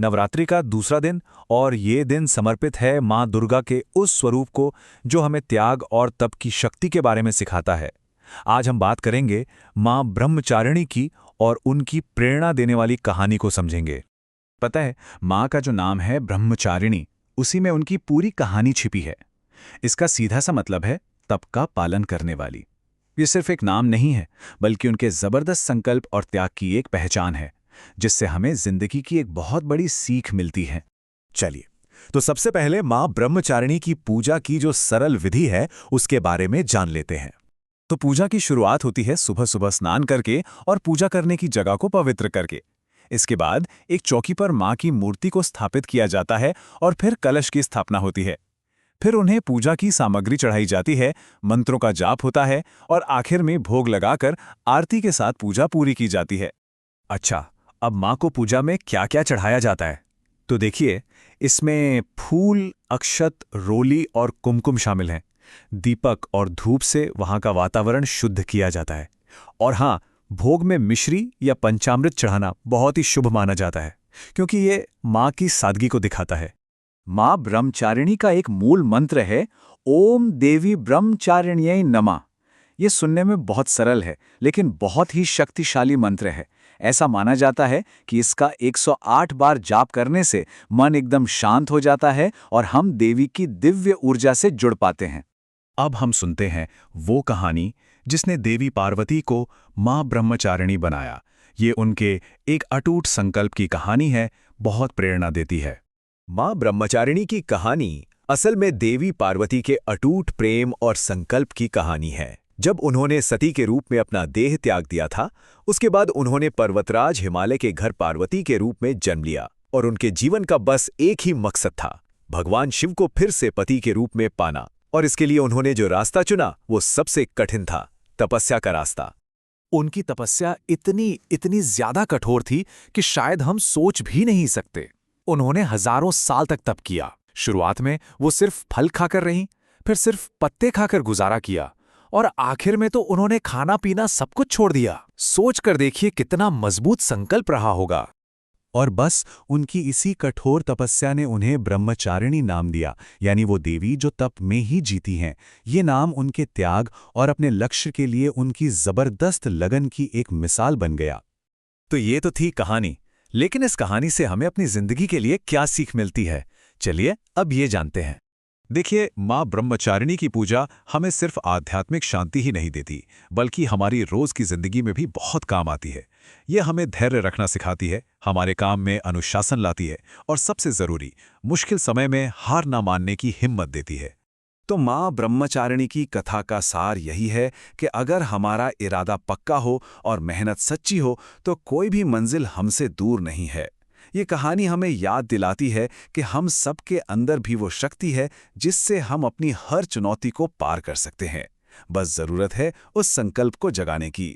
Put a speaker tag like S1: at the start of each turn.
S1: नवरात्रि का दूसरा दिन, और ये दिन समर्पित है माँ दुर्गा के उस स्वरूप को जो हमें त्याग और तप की शक्ति के बारे में सिखाता है। आज हम बात करेंगे माँ ब्रह्मचारिणी की और उनकी प्रेरणा देने वाली कहानी को समझेंगे।
S2: पता है, माँ का जो नाम है ब्रह्मचारिणी, उसी में उनकी पूरी कहानी छिपी है। इसका सीधा सा मतलब है तप का पालन करने वाली। ये सिर्फ एक नाम नहीं है, बल्कि उनके जबरदस्त संकल्प और त्याग की एक पहचान है, जिससे हमें जिंदगी की एक बहुत बड़ी सीख मिलती है।
S1: चलिए, तो सबसे पहले माँ ब्रह्मचारिणी की पूजा की जो सरल विधि है उसके बारे में जान लेते हैं।
S2: तो पूजा की शुरुआत होती है सुबह सुबह स्नान करके और पूजा करने की जगह को पवित्र करके। इसके बाद एक चौकी पर माँ की मूर्ति को स्थापित किया जाता है और फिर कलश की स्थापना होती है। फिर उन्हें पूजा की सामग्री चढ़ाई जाती है, मंत्रों का जाप होता है और आखिर में भोग लगाकर आरती के साथ पूजा पूरी की जाती है।
S1: अच्छा, अब माँ को पूजा में क्या क्या चढ़ाया जाता है?
S2: तो देखिए, इसमें फूल, अक्षत, रोली और कुमकुम शामिल हैं। दीपक और धूप से वहाँ का वातावरण शुद्ध किया जाता है। और हाँ, भोग में मिश्री या पंचामृत चढ़ाना बहुत ही शुभ माना जाता है, क्योंकि ये माँ की सादगी को दिखाता है।
S1: माँ ब्रह्मचारिणी का एक मूल मंत्र है, ओम देवी ब्रह्मचारिण्यै नमः। ये सुनने में बहुत सरल है, लेकिन बहुत ही शक्तिशाली मंत्र है। ऐसा माना जाता है कि इसका 108 बार जाप करने से मन एकदम शांत हो जाता है और हम देवी की दिव्य ऊर्जा से जुड़ पाते हैं।
S2: अब हम सुनते हैं वो कहानी जिसने देवी पार्वती को माँ ब्रह्मचारिणी बनाया। ये उनके एक अटूट संकल्प की कहानी है, बहुत प्रेरणा देती है।
S1: माँ ब्रह्मचारिणी की कहानी असल में देवी पार्वती के अटूट प्रेम और संकल्प की कहानी है। जब उन्होंने सती के रूप में अपना देह त्याग दिया था, उसके बाद उन्होंने पर्वतराज हिमालय के घर पार्वती के रूप में जन्म लिया और उनके जीवन का बस एक ही मकसद था, भगवान शिव को फिर से पति के रूप में पाना। और इसके लिए उन्होंने जो रास्ता चुना वो सबसे कठिन था, तपस्या का रास्ता।
S2: उनकी तपस्या इतनी ज्यादा कठोर थी कि शायद हम सोच भी नहीं सकते। उन्होंने हजारों साल तक तप किया। शुरुआत में वो सिर्फ फल खाकर रहीं, फिर सिर्फ पत्ते खाकर गुजारा किया, और आखिर में तो उन्होंने खाना पीना सब कुछ छोड़ दिया। सोच कर देखिए कितना मजबूत संकल्प रहा होगा।
S1: और बस उनकी इसी कठोर तपस्या ने उन्हें ब्रह्मचारिणी नाम दिया, यानी वो देवी जो तप में ही जीती हैं। ये नाम उनके त्याग और अपने लक्ष्य के लिए उनकी जबरदस्त लगन की एक मिसाल बन गया।
S2: तो ये तो थी कहानी, लेकिन इस कहानी से हमें अपनी जिंदगी के लिए क्या सीख मिलती है? चलिए अब ये जानते हैं।
S1: देखिए, माँ ब्रह्मचारिणी की पूजा हमें सिर्फ आध्यात्मिक शांति ही नहीं देती, बल्कि हमारी रोज की जिंदगी में भी बहुत काम आती है। ये हमें धैर्य रखना सिखाती है, हमारे काम में अनुशासन लाती है और सबसे जरूरी, मुश्किल समय में हार ना मानने की हिम्मत देती है। तो माँ ब्रह्मचारिणी की कथा का सार यही है कि अगर हमारा इरादा पक्का हो और मेहनत सच्ची हो तो कोई भी मंजिल हमसे दूर नहीं है। ये कहानी हमें याद दिलाती है कि हम सबके अंदर भी वो शक्ति है जिससे हम अपनी हर चुनौती को पार कर सकते हैं। बस जरूरत है उस संकल्प को जगाने की।